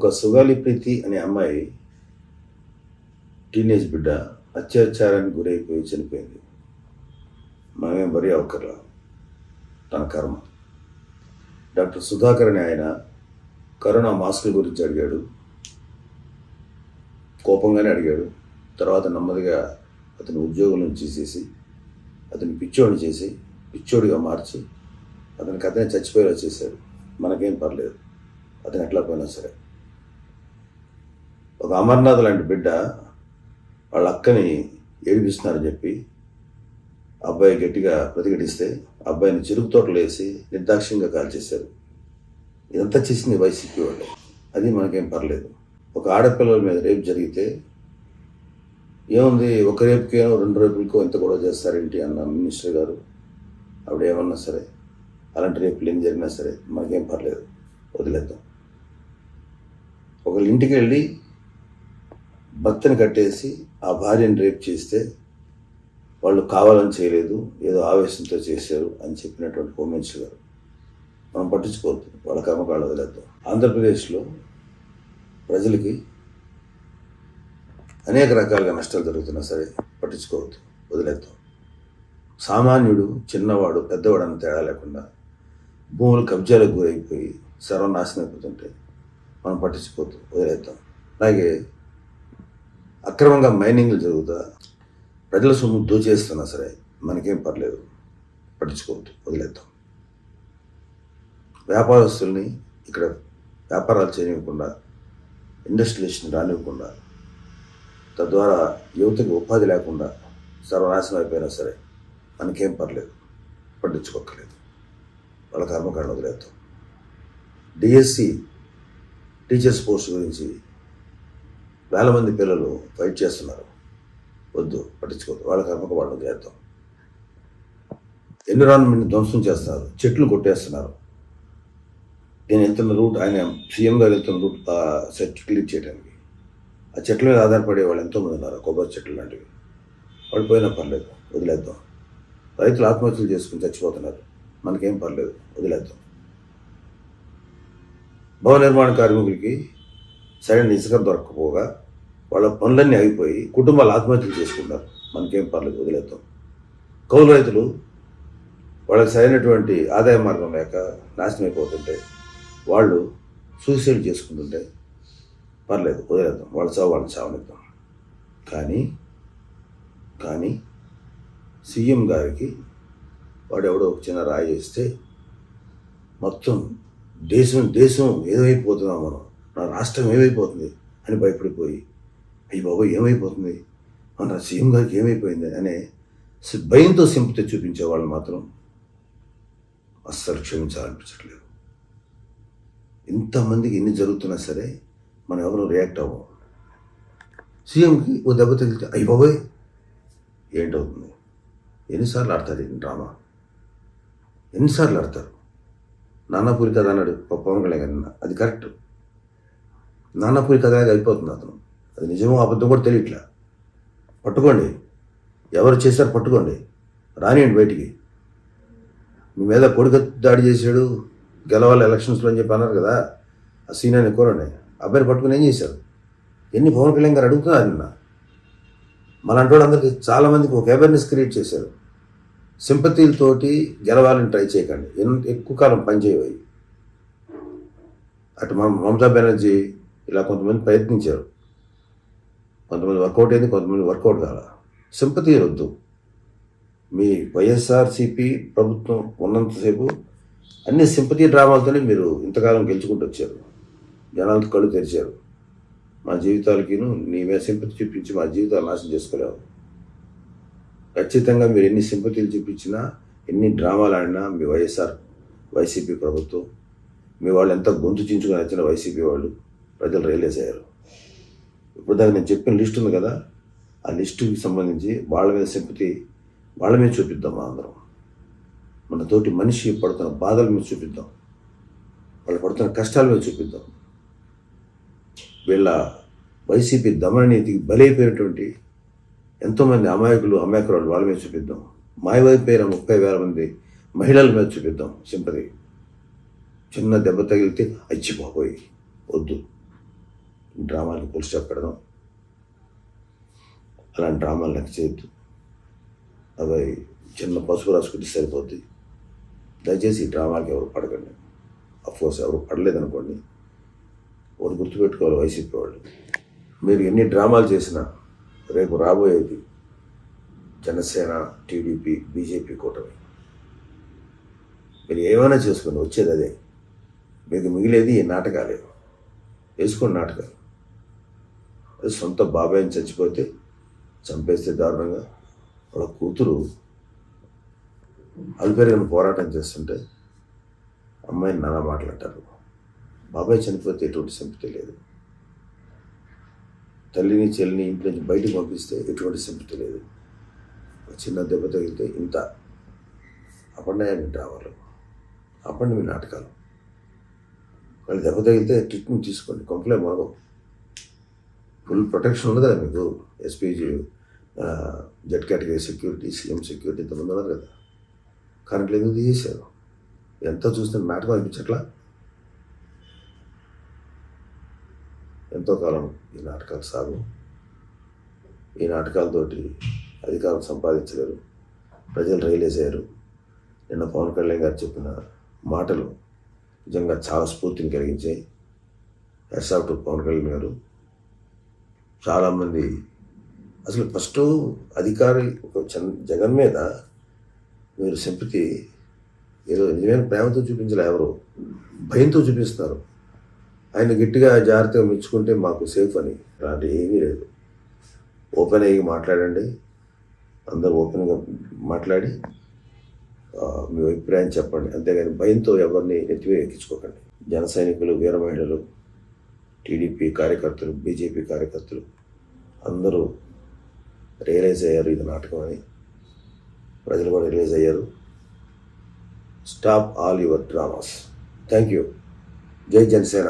ఒక సుగాలి ప్రీతి అనే అమ్మాయి టీనేజ్ బిడ్డ అత్యాచారానికి గురైపోయి చనిపోయింది. మనమేం బరీ అవ్వకర్లా, తన కర్మ. డాక్టర్ సుధాకర్ అని ఆయన కరోనా మాస్కుల గురించి అడిగాడు, కోపంగానే అడిగాడు. తర్వాత నెమ్మదిగా అతని ఉద్యోగం నుంచి తీసేసి అతని పిచ్చోడిని చేసి పిచ్చోడిగా మార్చి అతనికి అతనే చచ్చిపోయేలా చేశాడు. మనకేం పర్లేదు, అతను ఎట్లా పోయినా సరే. ఒక అమర్నాథ్ లాంటి బిడ్డ వాళ్ళ అక్కని ఏడిపిస్తున్నారని చెప్పి అబ్బాయి గట్టిగా ప్రతిఘటిస్తే అబ్బాయిని చెరుకు తోటలో వేసి నిర్దాక్ష్యంగా కాల్చేశారు. ఇదంతా చేసింది వైసీపీ వాళ్ళు. అది మనకేం పర్లేదు. ఒక ఆడపిల్లల మీద రేపు జరిగితే ఏముంది, ఒక రేపుకేనో 2 రేపులకో ఎంత గొడవ చేస్తారేంటి అన్న మినిస్టర్ గారు. ఆవిడ ఏమన్నా సరే, అలాంటి రేపులు ఏం జరిగినా సరే మనకేం పర్లేదు, వదిలేద్దాం. ఒకళ్ళ ఇంటికి వెళ్ళి భర్తని కట్టేసి ఆ భార్యని రేపు చేస్తే వాళ్ళు కావాలని చేయలేదు, ఏదో ఆవేశంతో చేశారు అని చెప్పినటువంటి హోమ్ మినిస్టర్ గారు. మనం పట్టించుకోవద్దు, వాళ్ళ కర్మకాళ్ళు వదిలేద్దాం. ఆంధ్రప్రదేశ్లో ప్రజలకి అనేక రకాలుగా నష్టాలు జరుగుతున్నా సరే పట్టించుకోవద్దు, వదిలేద్దాం. సామాన్యుడు, చిన్నవాడు, పెద్దవాడు అన్న తేడా లేకుండా భూములు కబ్జాలకు గురైపోయి సర్వనాశనం అయిపోతుంటే మనం పట్టించుకోవద్దు, వదిలేద్దాం. అలాగే అక్రమంగా మైనింగ్లు జరుగుతా ప్రజల సొమ్ము దోచేస్తున్నా సరే మనకేం పర్లేదు, పట్టించుకోవద్దు, వదిలేద్దాం. వ్యాపారస్తుల్ని ఇక్కడ వ్యాపారాలు చేయనివ్వకుండా, ఇండస్ట్రియలిస్ట్ని రానివ్వకుండా, తద్వారా యువతకి ఉపాధి లేకుండా సర్వనాశనం అయిపోయినా సరే మనకేం పర్లేదు, పట్టించుకోక్కర్లేదు. వాళ్ళ కర్మకాండ వదిలేద్దాం. డిఎస్సి టీచర్స్ పోస్ట్ గురించి వేల మంది పిల్లలు ఫైట్ చేస్తున్నారు, వద్దు, పట్టించుకోవద్దు. వాళ్ళ కర్మకు వాళ్ళు వదిలేద్దాం. ఎన్విరాన్మెంట్ని ధ్వంసం చేస్తున్నారు, చెట్లు కొట్టేస్తున్నారు. నేను వెళ్తున్న రూట్, ఆయన సీఎం గారు వెళ్తున్న రూట్ చెట్లు క్లీన్ చేయడానికి, ఆ చెట్ల మీద ఆధారపడే వాళ్ళు ఎంతోమంది ఉన్నారు, కొబ్బరి చెట్లు లాంటివి. వాళ్ళు పోయినా పర్లేదు, వదిలేద్దాం. రైతులు ఆత్మహత్యలు చేసుకుని చచ్చిపోతున్నారు, మనకేం పర్లేదు, వదిలేద్దాం. భవన నిర్మాణ కార్మికులకి సరైన ఇసుక దొరకకపోగా వాళ్ళ పనులన్నీ ఆగిపోయి కుటుంబాలు ఆత్మహత్యలు చేసుకుంటారు, మనకేం పర్లేదు, వదిలేద్దాం. కౌలు రైతులు వాళ్ళకి సరైనటువంటి ఆదాయ మార్గం లేక నాశనం అయిపోతుంటే వాళ్ళు సూసైడ్ చేసుకుంటుంటే పర్లేదు, వదిలేద్దాం. వాళ్ళని చావనిద్దాం. కానీ సీఎం గారికి వాడెవడో ఒక చిన్న రాయి చేస్తే మొత్తం దేశం ఏమైపోతున్నాం మనం, నా రాష్ట్రం ఏమైపోతుంది అని భయపడిపోయి, అయ్యి బాబు ఏమైపోతుంది, మన సీఎం గారికి ఏమైపోయింది అనే భయంతో సింపతి చూపించే వాళ్ళు మాత్రం అస్సలు క్షమించాలనిపించట్లేదు. ఇంతమందికి ఎన్ని జరుగుతున్నా సరే మనం ఎవరు రియాక్ట్ అవ్వం. సీఎంకి ఓ దెబ్బ తగిలితే అయ్యి బాబోయ్ ఏంటవుతుంది, ఎన్నిసార్లు ఆడతారు ఈ డ్రామా, ఎన్నిసార్లు ఆడతారు. నానాపూరి కథ అన్నాడు పవన్ కళ్యాణ్ గారు, అది కరెక్ట్. నానాపూరి కథలాగా అయిపోతుంది అతను. అది నిజమో అబద్ధం కూడా తెలియట్లా. పట్టుకోండి, ఎవరు చేశారు పట్టుకోండి, రానియండి బయటికి. మీ మీద కొడుకు దాడి చేశాడు, గెలవాలి ఎలక్షన్స్లో అని చెప్పి అన్నారు కదా, ఆ సీనియర్ని కోరండి. అబ్బాయిని పట్టుకుని ఏం చేశారు, ఎన్ని పవన్ కళ్యాణ్ గారు అడుగుతున్నారు నిన్న. మనంటి వాళ్ళందరికీ చాలామందికి ఒక అవేర్నెస్ క్రియేట్ చేశారు. సింపతీలతోటి గెలవాలని ట్రై చేయకండి, ఎక్కువ కాలం పనిచేయవి. అటు మమతా బెనర్జీ ఇలా కొంతమంది ప్రయత్నించారు, కొంతమంది వర్కౌట్ అయింది, కొంతమంది వర్కౌట్ కాల. సింపతీ వద్దు. మీ వైఎస్ఆర్సీపీ ప్రభుత్వం ఉన్నంతసేపు అన్ని సింపతీ డ్రామాలతోనే మీరు ఇంతకాలం గెలుచుకుంటూ వచ్చారు. జనాలతో కళ్ళు తెరిచారు. మా జీవితాలకిను నీ మీద సింపతి చూపించి మా జీవితాలు నాశనం చేసుకోలేవు. ఖచ్చితంగా మీరు ఎన్ని సింపతీలు చూపించినా, ఎన్ని డ్రామాలు ఆడినా మీ వైసీపీ ప్రభుత్వం, మీ వాళ్ళు ఎంత గొంతు చించుకొని వచ్చిన వైసీపీ వాళ్ళు ప్రజలు రియలైజ్ అయ్యారు. ఇప్పుడు దాకా నేను చెప్పిన లిస్ట్ ఉంది కదా, ఆ లిస్టుకి సంబంధించి వాళ్ళ మీద సింపతి వాళ్ళ మీద చూపిద్దాం. అందరం మన తోటి మనిషి పడుతున్న బాధల మీద చూపిద్దాం, వాళ్ళు పడుతున్న కష్టాల మీద చూపిద్దాం. వీళ్ళ వైసీపీ దమన నీతికి బలైపోయినటువంటి ఎంతోమంది అమాయకురాలు వాళ్ళ మీద చూపిద్దాం. మాయమైపోయిన 30,000 మంది మహిళల మీద చూపిద్దాం సింపతి. చిన్న దెబ్బ తగిలితే అచ్చి బాబోయ్ వద్దు, డ్రామాలకి ఫుల్ స్టాప్ పెడదాం. అలాంటి డ్రామాలు లెక్క చేయొద్దు. అవి చిన్న పసుపు రాసుకుంటే సరిపోద్ది. దయచేసి ఈ డ్రామాలకి ఎవరు పడకండి. అఫ్కోర్స్ ఎవరు పడలేదనుకోండి, ఒకటి గుర్తుపెట్టుకోవాలి వైసీపీ వాళ్ళు, మీరు ఎన్ని డ్రామాలు చేసినా రేపు రాబోయేది జనసేన, టీడీపీ, బీజేపీ కూటమి. మీరు ఏమైనా చేసుకోండి, వచ్చేది అదే. మీకు మిగిలేది ఈ నాటకాలే. వేసుకోండి నాటకాలు. అది సొంత బాబాయిని చచ్చిపోతే చంపేస్తే దారుణంగా, వాళ్ళ కూతురు అల్పెరగని పోరాటం చేస్తుంటే అమ్మాయిని నానా మాట్లాడతారు. బాబాయ్ చనిపోతే ఎటువంటి సింపతి లేదు. తల్లిని చెల్లిని ఇంటి నుంచి బయటకు పంపిస్తే ఎటువంటి సింపతి లేదు. చిన్న దెబ్బ తగిలితే ఇంత అపన్నాయాన్ని డ్రామాలు, ఆపండి మీ నాటకాలు. వాళ్ళు దెబ్బ తగిలితే ట్రీట్మెంట్ తీసుకోండి, కొంపలే మొదలవు. ఫుల్ ప్రొటెక్షన్ ఉండదు కదా మీకు. SPG, Z category security, CM security ఇంతమంది ఉన్నారు కదా. కరెంట్లు ఎందుకు తీసేశారు? ఎంతో చూస్తున్న నాటకం అనిపించట్లా? ఎంతో కాలం ఈ నాటకాలు సాగు. ఈ నాటకాలతోటి అధికారం సంపాదించలేరు. ప్రజలు రియలైజ్ అయ్యారు. నిన్న పవన్ కళ్యాణ్ గారు చెప్పిన మాటలు నిజంగా చాలా స్ఫూర్తిని కలిగించాయి. Hats off to Pawan Kalyan గారు. చాలామంది అసలు ఫస్ట్ అధికారి జగన్ మీద మీరు సింపతి ఏదో నిజమైన ప్రేమతో చూపించలే, ఎవరు భయంతో చూపిస్తున్నారు. ఆయన గట్టిగా జాగ్రత్తగా మెచ్చుకుంటే మాకు సేఫ్ అని. అలాంటి ఏమీ లేదు. ఓపెన్ అయ్యి మాట్లాడండి, అందరూ ఓపెన్గా మాట్లాడి మీ అభిప్రాయం చెప్పండి. అంతేగాని భయంతో ఎవరిని నెత్తివే ఎక్కించుకోకండి. జన సైనికులు, వీర మహిళలు, టీడీపీ కార్యకర్తలు, బీజేపీ కార్యకర్తలు అందరూ రియలైజ్ అయ్యారు ఇది నాటకం అని. ప్రజలు కూడా రిలీజ్ అయ్యారు. Stop all your dramas. Thank you. జై జనసేన.